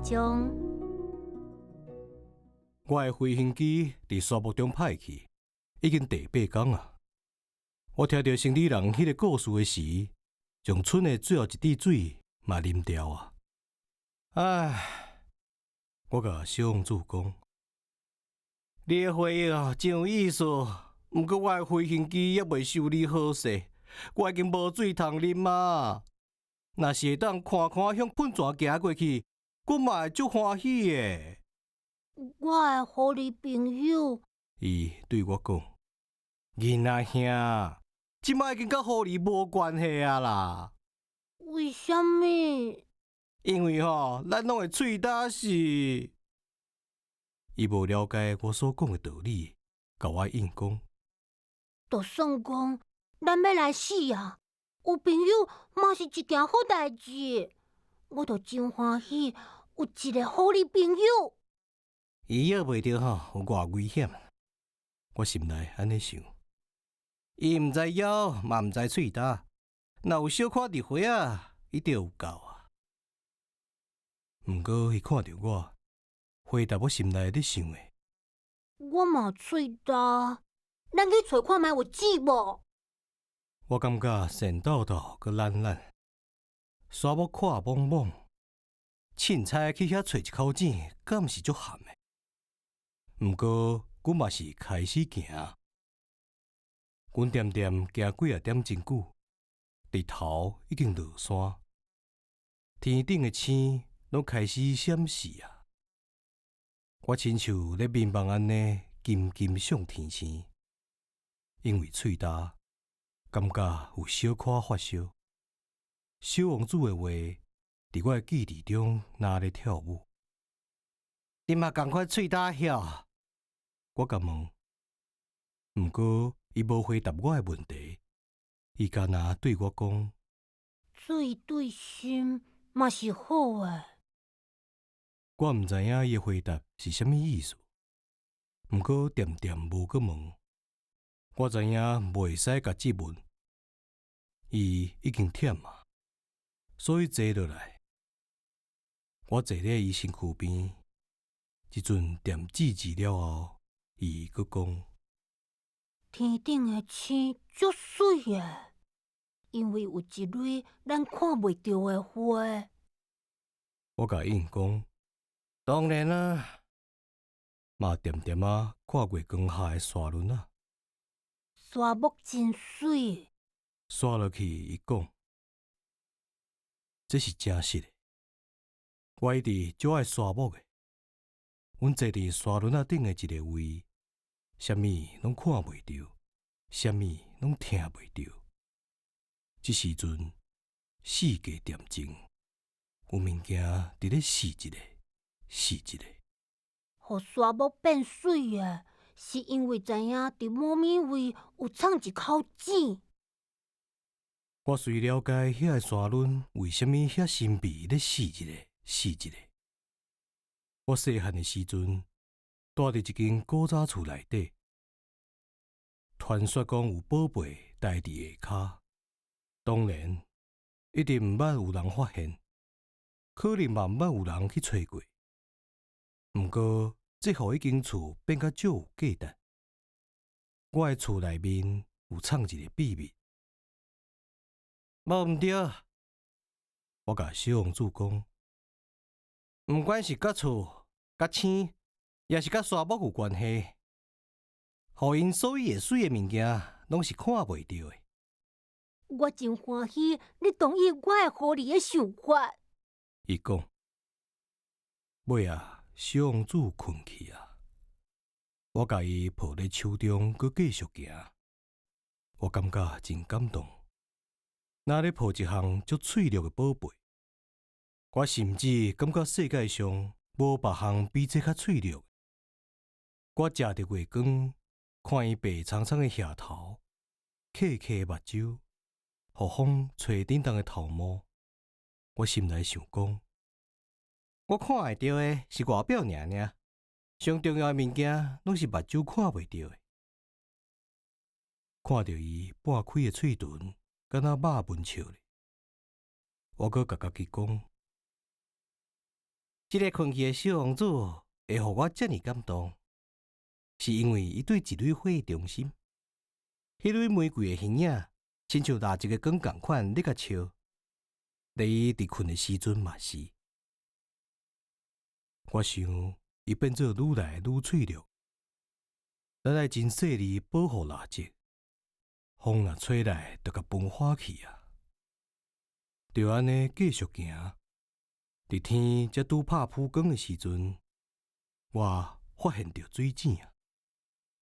钟。我的飞行机伫沙漠中歹去，已经第8天啊。我听到生理人迄个故事的时，将剩的最后一滴水嘛啉掉啊！唉，我甲小王子讲，你的回忆啊真有意思，毋过我的飞行机还未修理好势，我已经无水通啉啊！若是会当看看向喷泉行过去，我嘛会足欢喜的。我的好你朋友，伊对我讲：“囡仔兄，即摆已经甲互你无关系啊啦。为什么？因为咱拢会喙焦死。”伊无了解我所讲的道理，甲我应讲：“就算讲咱要来死啊，有朋友嘛是一件好代志。我着真欢喜有一个好你朋友。伊也袂着有偌危险。”我心内安尼想。伊毋知枵，嘛毋知喙焦，若有小可伫花啊，伊着有够啊。毋过伊看着我，回答我心内咧想的。我嘛喙焦，咱去找看觅有钱无？我感觉神抖抖佮懒懒，沙漠看茫茫，凊彩去遐找一口钱，敢毋是足咸的。毋过，阮嘛是开始行。阮点点行几啊点真久，日头已经落山，天顶的星拢开始闪烁啊！我亲像咧眠梦安尼，金金上天星，因为喙焦，感觉有小可发烧。小王子的话，伫我的记忆中若咧跳舞。你嘛共款喙焦晓？我甲问，毋过伊无回答我的问题，伊干那对我讲：“水对心嘛是好诶。”我毋知影伊的回答是啥物意思，毋过点点无阁问。我知影袂使甲质问，伊已经忝啊，所以坐落来。我坐咧伊身躯边，一阵点止止了后，伊阁讲：“天顶的星足水诶，因为有一蕊咱看袂到的花。”我甲应讲：“当然啊，嘛点点啊看过光下的沙轮啊。”沙漠真水。刷落去，伊讲：“这是真实的。我一直足爱沙漠的。阮坐伫沙轮仔顶的一个位，啥物拢看袂到，啥物拢听袂到。这时阵，世界恬静，有物件伫咧死一个，死一个。互沙漠变水诶，是因为知影伫某米位有藏一口钱。我虽了解遐个沙轮为虾米遐神秘咧死一个，死一个。我细汉的时阵，住伫一间古早厝内底，传说讲有宝贝待伫下骹。当然，一定毋捌有人发现，可能嘛毋捌有人去找过。毋过，这互迄间厝变甲足有价值。我的厝内面有藏一个秘密。无毋对，我甲小王子讲，毋管是甲厝、甲星，也是甲沙漠有关系，互因所以会水的物件，拢是看袂到的。我真欢喜你同意我的好你的想法。伊讲，尾啊，小王子困去啊，我甲伊抱咧手中，佮继续行。我感觉真感动。若咧抱一项足脆弱的宝贝，我甚至感觉世界上无别项比这较脆弱。我食着月光，看伊白苍苍的额头，刻刻的目睭，互风吹叮当的头毛。我心内想讲，我看会到的是外表尔尔，上重要的物件拢是目睭看袂到的。看到伊半开的喙唇，敢若肉闷笑咧。我阁甲家己讲，这个困去的小王子会互我遮尔感动，是因为伊对一蕊花忠心。迄蕊玫瑰的形影，亲像蜡烛的光共款咧甲笑。咧伊伫困的时阵嘛是。我想，伊变做愈来愈脆弱。咱爱真细腻保护蜡烛，风若吹来，就甲分化去啊。就安尼继续行，伫天才拄拍曝光的时阵，我发现着水井啊。